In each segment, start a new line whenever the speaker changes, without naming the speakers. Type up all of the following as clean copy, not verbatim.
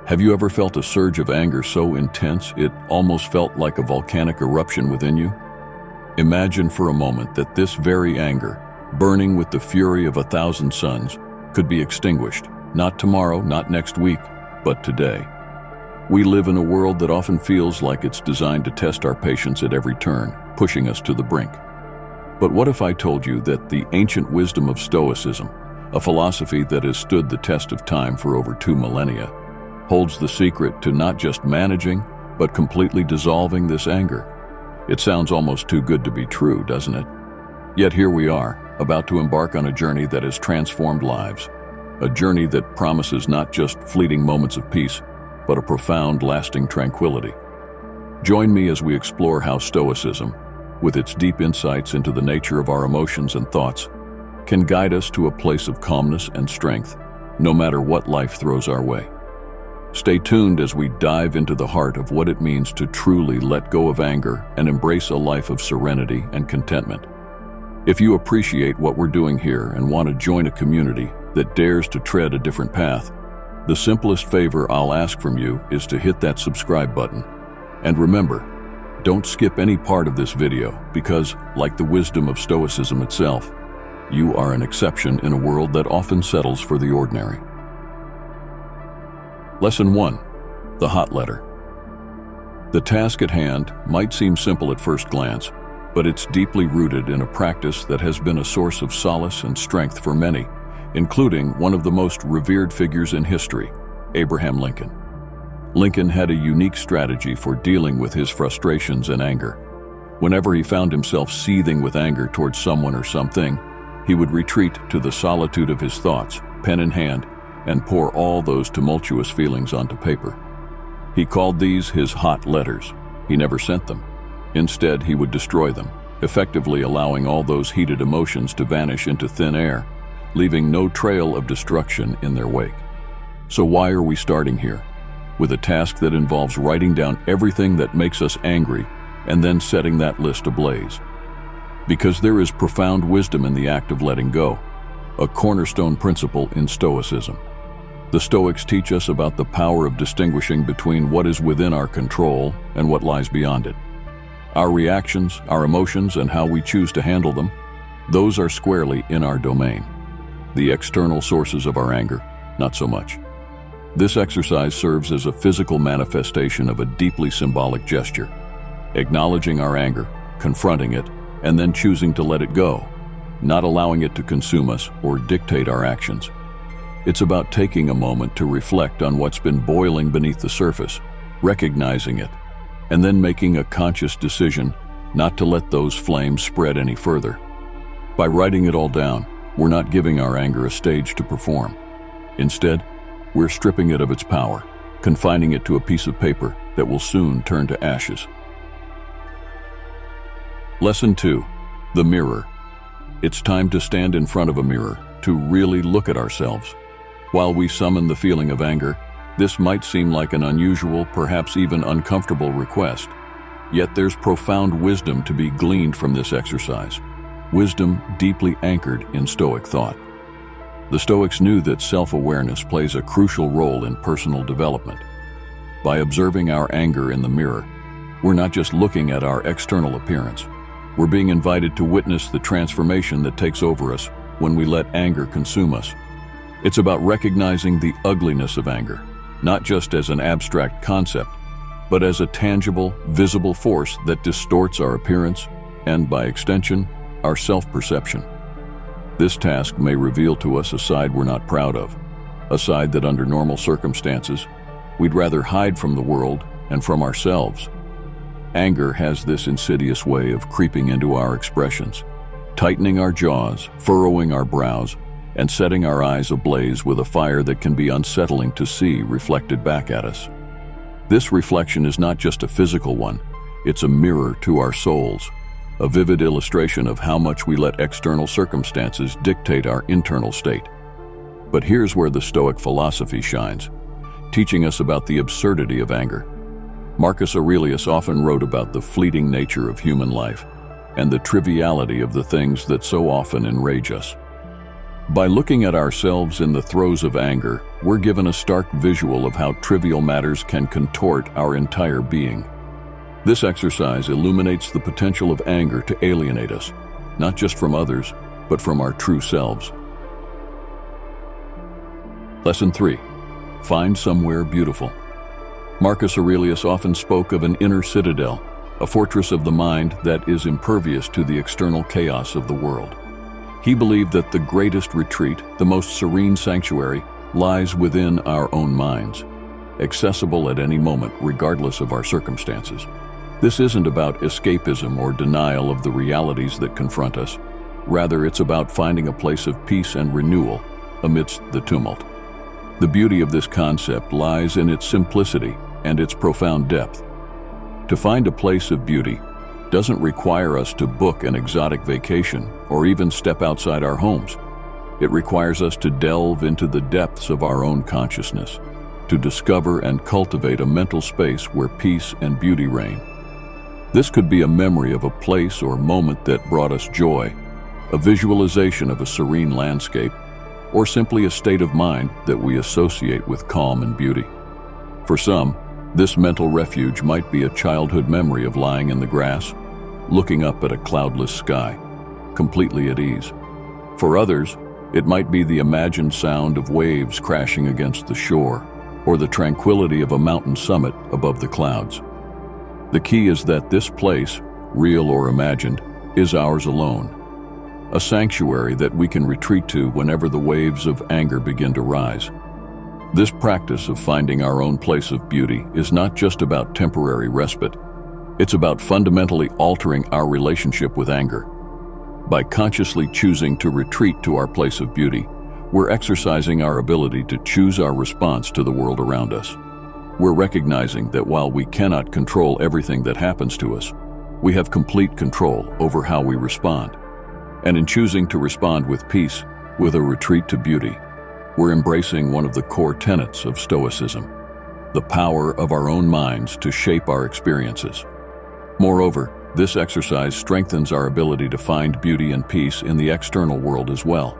Have you ever felt a surge of anger so intense it almost felt like a volcanic eruption within you? Imagine for a moment that this very anger, burning with the fury of 1,000 suns, could be extinguished, not tomorrow, not next week, but today. We live in a world that often feels like it's designed to test our patience at every turn, pushing us to the brink. But what if I told you that the ancient wisdom of Stoicism, a philosophy that has stood the test of time for over 2 millennia, holds the secret to not just managing, but completely dissolving this anger? It sounds almost too good to be true, doesn't it? Yet here we are, about to embark on a journey that has transformed lives, a journey that promises not just fleeting moments of peace, but a profound, lasting tranquility. Join me as we explore how Stoicism, with its deep insights into the nature of our emotions and thoughts, can guide us to a place of calmness and strength, no matter what life throws our way. Stay tuned as we dive into the heart of what it means to truly let go of anger and embrace a life of serenity and contentment. If you appreciate what we're doing here and want to join a community that dares to tread a different path, the simplest favor I'll ask from you is to hit that subscribe button. And remember, don't skip any part of this video because, like the wisdom of Stoicism itself, you are an exception in a world that often settles for the ordinary. Lesson 1. The Hot Letter. The task at hand might seem simple at first glance, but it's deeply rooted in a practice that has been a source of solace and strength for many, including one of the most revered figures in history, Abraham Lincoln. Lincoln had a unique strategy for dealing with his frustrations and anger. Whenever he found himself seething with anger towards someone or something, he would retreat to the solitude of his thoughts, pen in hand, and pour all those tumultuous feelings onto paper. He called these his hot letters. He never sent them. Instead, he would destroy them, effectively allowing all those heated emotions to vanish into thin air, leaving no trail of destruction in their wake. So why are we starting here? With a task that involves writing down everything that makes us angry and then setting that list ablaze. Because there is profound wisdom in the act of letting go, a cornerstone principle in Stoicism. The Stoics teach us about the power of distinguishing between what is within our control and what lies beyond it. Our reactions, our emotions, and how we choose to handle them, those are squarely in our domain. The external sources of our anger, not so much. This exercise serves as a physical manifestation of a deeply symbolic gesture, acknowledging our anger, confronting it, and then choosing to let it go, not allowing it to consume us or dictate our actions. It's about taking a moment to reflect on what's been boiling beneath the surface, recognizing it, and then making a conscious decision not to let those flames spread any further. By writing it all down, we're not giving our anger a stage to perform. Instead, we're stripping it of its power, confining it to a piece of paper that will soon turn to ashes. Lesson 2. The Mirror. It's time to stand in front of a mirror to really look at ourselves. While we summon the feeling of anger, this might seem like an unusual, perhaps even uncomfortable request. Yet there's profound wisdom to be gleaned from this exercise, wisdom deeply anchored in Stoic thought. The Stoics knew that self-awareness plays a crucial role in personal development. By observing our anger in the mirror, we're not just looking at our external appearance. We're being invited to witness the transformation that takes over us when we let anger consume us. It's about recognizing the ugliness of anger, not just as an abstract concept, but as a tangible, visible force that distorts our appearance and, by extension, our self-perception. This task may reveal to us a side we're not proud of, a side that under normal circumstances, we'd rather hide from the world and from ourselves. Anger has this insidious way of creeping into our expressions, tightening our jaws, furrowing our brows, and setting our eyes ablaze with a fire that can be unsettling to see reflected back at us. This reflection is not just a physical one, it's a mirror to our souls, a vivid illustration of how much we let external circumstances dictate our internal state. But here's where the Stoic philosophy shines, teaching us about the absurdity of anger. Marcus Aurelius often wrote about the fleeting nature of human life and the triviality of the things that so often enrage us. By looking at ourselves in the throes of anger, we're given a stark visual of how trivial matters can contort our entire being. This exercise illuminates the potential of anger to alienate us, not just from others, but from our true selves. Lesson 3. Find somewhere beautiful. Marcus Aurelius often spoke of an inner citadel, a fortress of the mind that is impervious to the external chaos of the world. He believed that the greatest retreat, the most serene sanctuary, lies within our own minds, accessible at any moment regardless of our circumstances. This isn't about escapism or denial of the realities that confront us. Rather, it's about finding a place of peace and renewal amidst the tumult. The beauty of this concept lies in its simplicity and its profound depth. To find a place of beauty doesn't require us to book an exotic vacation or even step outside our homes. It requires us to delve into the depths of our own consciousness, to discover and cultivate a mental space where peace and beauty reign. This could be a memory of a place or moment that brought us joy, a visualization of a serene landscape, or simply a state of mind that we associate with calm and beauty. For some, this mental refuge might be a childhood memory of lying in the grass, looking up at a cloudless sky, completely at ease. For others, it might be the imagined sound of waves crashing against the shore, or the tranquility of a mountain summit above the clouds. The key is that this place, real or imagined, is ours alone, a sanctuary that we can retreat to whenever the waves of anger begin to rise. This practice of finding our own place of beauty is not just about temporary respite. It's about fundamentally altering our relationship with anger. By consciously choosing to retreat to our place of beauty, we're exercising our ability to choose our response to the world around us. We're recognizing that while we cannot control everything that happens to us, we have complete control over how we respond. And in choosing to respond with peace, with a retreat to beauty, we're embracing one of the core tenets of Stoicism, the power of our own minds to shape our experiences. Moreover, this exercise strengthens our ability to find beauty and peace in the external world as well.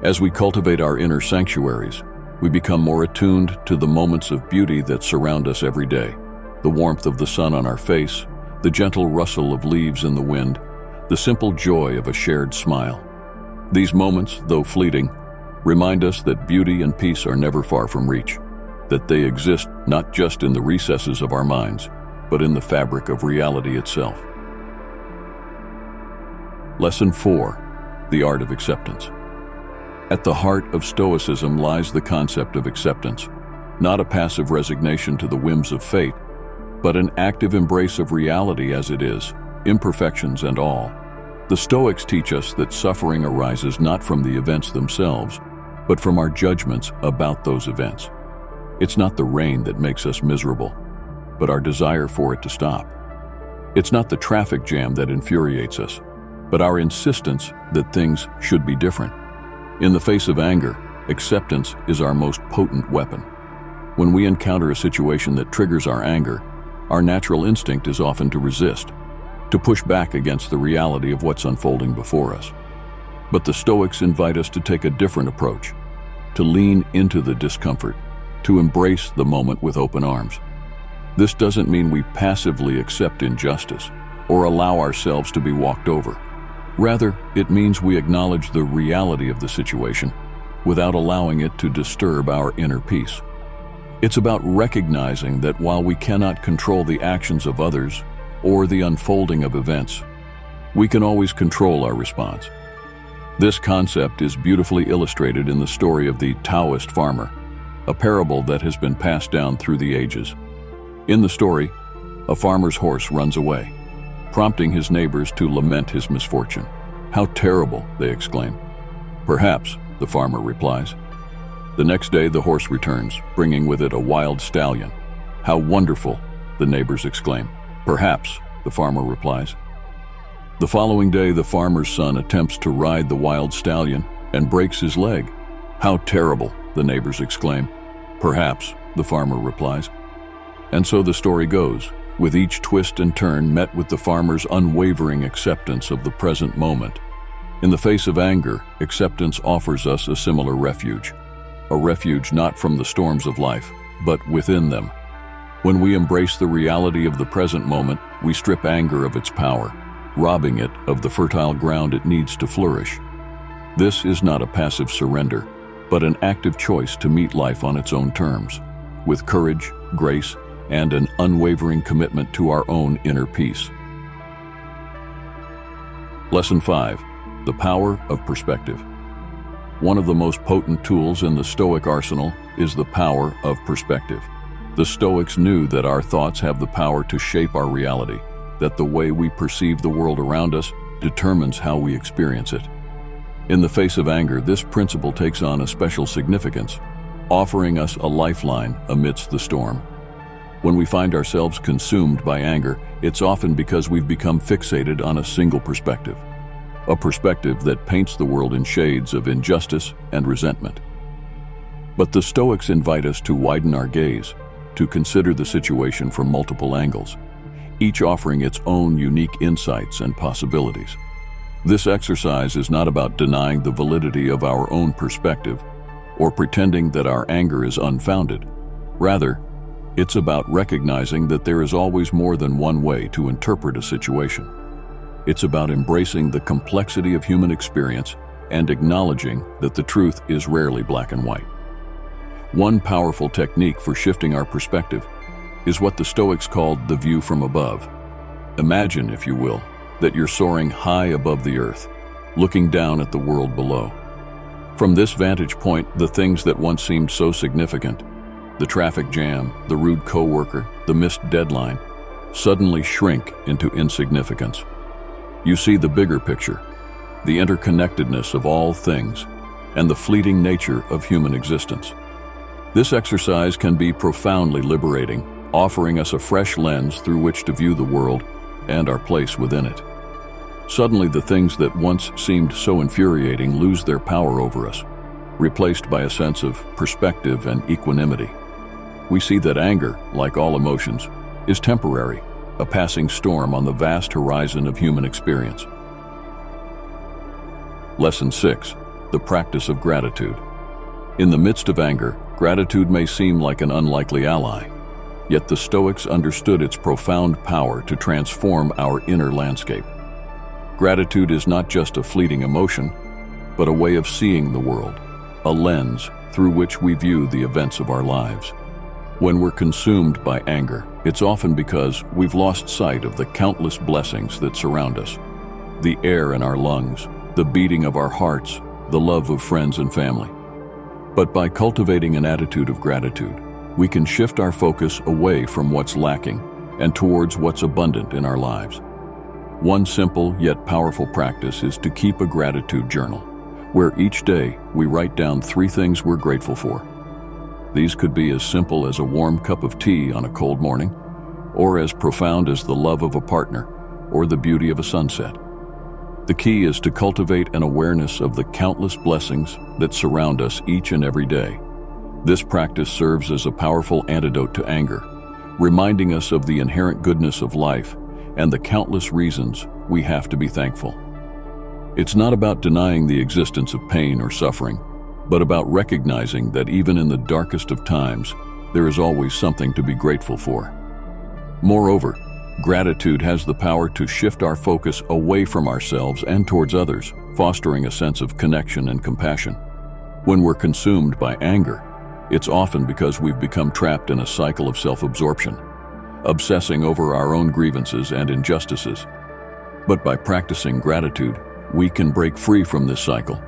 As we cultivate our inner sanctuaries, we become more attuned to the moments of beauty that surround us every day, the warmth of the sun on our face, the gentle rustle of leaves in the wind, the simple joy of a shared smile. These moments, though fleeting, remind us that beauty and peace are never far from reach, that they exist not just in the recesses of our minds, but in the fabric of reality itself. Lesson 4. The Art of Acceptance. At the heart of Stoicism lies the concept of acceptance, not a passive resignation to the whims of fate, but an active embrace of reality as it is, imperfections and all. The Stoics teach us that suffering arises not from the events themselves, but from our judgments about those events. It's not the rain that makes us miserable, but our desire for it to stop. It's not the traffic jam that infuriates us, but our insistence that things should be different. In the face of anger, acceptance is our most potent weapon. When we encounter a situation that triggers our anger, our natural instinct is often to resist, to push back against the reality of what's unfolding before us. But the Stoics invite us to take a different approach, to lean into the discomfort, to embrace the moment with open arms. This doesn't mean we passively accept injustice or allow ourselves to be walked over. Rather, it means we acknowledge the reality of the situation without allowing it to disturb our inner peace. It's about recognizing that while we cannot control the actions of others or the unfolding of events, we can always control our response. This concept is beautifully illustrated in the story of the Taoist farmer, a parable that has been passed down through the ages. In the story, a farmer's horse runs away, prompting his neighbors to lament his misfortune. "How terrible," they exclaim. "Perhaps," the farmer replies. The next day, the horse returns, bringing with it a wild stallion. "How wonderful," the neighbors exclaim. "Perhaps," the farmer replies. The following day, the farmer's son attempts to ride the wild stallion and breaks his leg. "How terrible," the neighbors exclaim. "Perhaps," the farmer replies. And so the story goes, with each twist and turn met with the farmer's unwavering acceptance of the present moment. In the face of anger, acceptance offers us a similar refuge. A refuge not from the storms of life, but within them. When we embrace the reality of the present moment, we strip anger of its power, robbing it of the fertile ground it needs to flourish. This is not a passive surrender, but an active choice to meet life on its own terms, with courage, grace, and an unwavering commitment to our own inner peace. Lesson 5. The power of perspective. One of the most potent tools in the Stoic arsenal is the power of perspective. The Stoics knew that our thoughts have the power to shape our reality, that the way we perceive the world around us determines how we experience it. In the face of anger, this principle takes on a special significance, offering us a lifeline amidst the storm. When we find ourselves consumed by anger, it's often because we've become fixated on a single perspective, a perspective that paints the world in shades of injustice and resentment. But the Stoics invite us to widen our gaze, to consider the situation from multiple angles, each offering its own unique insights and possibilities. This exercise is not about denying the validity of our own perspective or pretending that our anger is unfounded. Rather, it's about recognizing that there is always more than one way to interpret a situation. It's about embracing the complexity of human experience and acknowledging that the truth is rarely black and white. One powerful technique for shifting our perspective is what the Stoics called the view from above. Imagine, if you will, that you're soaring high above the earth, looking down at the world below. From this vantage point, the things that once seemed so significant, the traffic jam, the rude coworker, the missed deadline, suddenly shrink into insignificance. You see the bigger picture, the interconnectedness of all things, and the fleeting nature of human existence. This exercise can be profoundly liberating, offering us a fresh lens through which to view the world and our place within it. Suddenly, the things that once seemed so infuriating lose their power over us, replaced by a sense of perspective and equanimity. We see that anger, like all emotions, is temporary, a passing storm on the vast horizon of human experience. Lesson 6. The practice of gratitude. In the midst of anger, gratitude may seem like an unlikely ally, yet the Stoics understood its profound power to transform our inner landscape. Gratitude is not just a fleeting emotion, but a way of seeing the world, a lens through which we view the events of our lives. When we're consumed by anger, it's often because we've lost sight of the countless blessings that surround us. The air in our lungs, the beating of our hearts, the love of friends and family. But by cultivating an attitude of gratitude, we can shift our focus away from what's lacking and towards what's abundant in our lives. One simple yet powerful practice is to keep a gratitude journal, where each day we write down 3 things we're grateful for. These could be as simple as a warm cup of tea on a cold morning, or as profound as the love of a partner or the beauty of a sunset. The key is to cultivate an awareness of the countless blessings that surround us each and every day. This practice serves as a powerful antidote to anger, reminding us of the inherent goodness of life and the countless reasons we have to be thankful. It's not about denying the existence of pain or suffering, but about recognizing that even in the darkest of times, there is always something to be grateful for. Moreover, gratitude has the power to shift our focus away from ourselves and towards others, fostering a sense of connection and compassion. When we're consumed by anger, it's often because we've become trapped in a cycle of self-absorption, obsessing over our own grievances and injustices. But by practicing gratitude, we can break free from this cycle,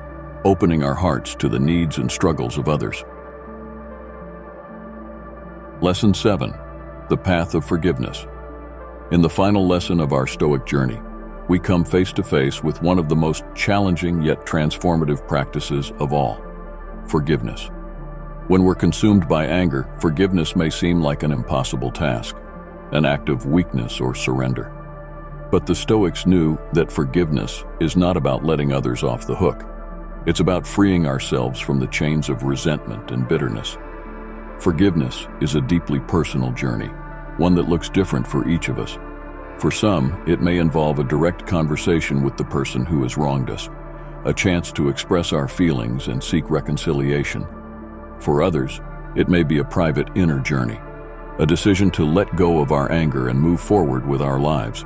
opening our hearts to the needs and struggles of others. Lesson 7. The path of forgiveness. In the final lesson of our Stoic journey, we come face to face with one of the most challenging yet transformative practices of all: forgiveness. When we're consumed by anger, forgiveness may seem like an impossible task, an act of weakness or surrender. But the Stoics knew that forgiveness is not about letting others off the hook. It's about freeing ourselves from the chains of resentment and bitterness. Forgiveness is a deeply personal journey, one that looks different for each of us. For some, it may involve a direct conversation with the person who has wronged us, a chance to express our feelings and seek reconciliation. For others, it may be a private inner journey, a decision to let go of our anger and move forward with our lives.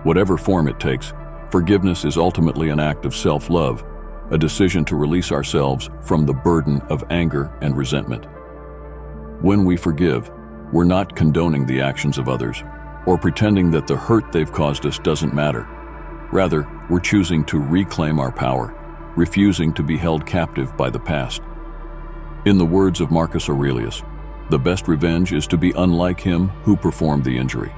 Whatever form it takes, forgiveness is ultimately an act of self-love, a decision to release ourselves from the burden of anger and resentment. When we forgive, we're not condoning the actions of others or pretending that the hurt they've caused us doesn't matter. Rather, we're choosing to reclaim our power, refusing to be held captive by the past. In the words of Marcus Aurelius, the best revenge is to be unlike him who performed the injury.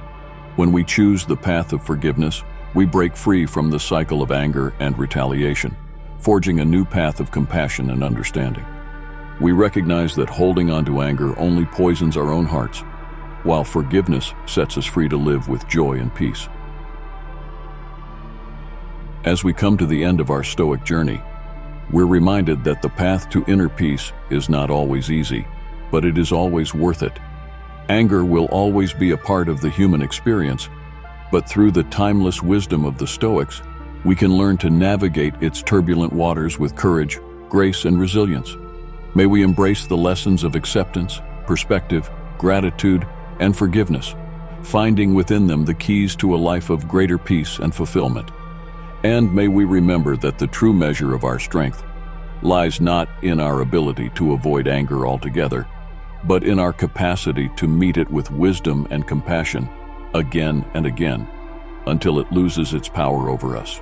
When we choose the path of forgiveness, we break free from the cycle of anger and retaliation, forging a new path of compassion and understanding. We recognize that holding on to anger only poisons our own hearts, while forgiveness sets us free to live with joy and peace. As we come to the end of our Stoic journey, we're reminded that the path to inner peace is not always easy, but it is always worth it. Anger will always be a part of the human experience, but through the timeless wisdom of the Stoics, we can learn to navigate its turbulent waters with courage, grace, and resilience. May we embrace the lessons of acceptance, perspective, gratitude, and forgiveness, finding within them the keys to a life of greater peace and fulfillment. And may we remember that the true measure of our strength lies not in our ability to avoid anger altogether, but in our capacity to meet it with wisdom and compassion again and again, until it loses its power over us.